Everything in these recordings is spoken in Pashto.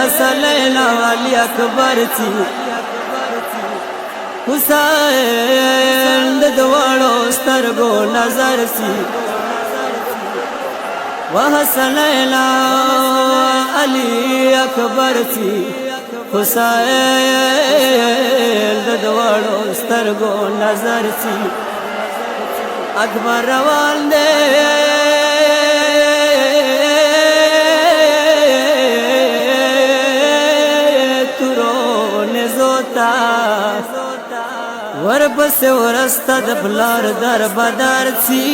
حسن علی اکبر تی حسین د دوړو سترګو نظر سی وحسن علی اکبر تی حسین د دوړو سترګو نظر سی اکبر روان دے ورپس ورسته د پلار در بدر سی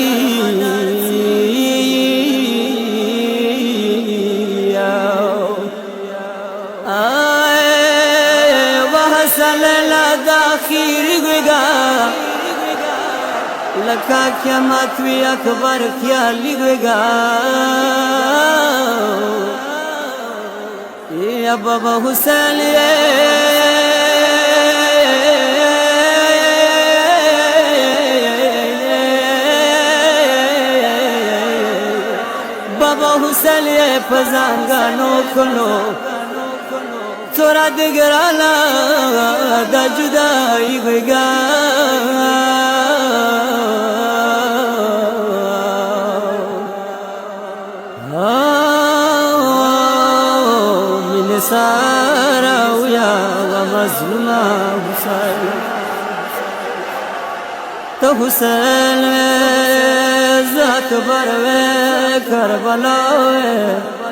وحسن د اخیری گویگا لکا قیامت وی اکبر خیالی گویگا یا بابا حسین بابا حسین پزانگانو کلو تورا دگرالا دا جدائی گویگا من سارا ویا ومظلوما حسین تو حسین ز اکبر وے کربلا وے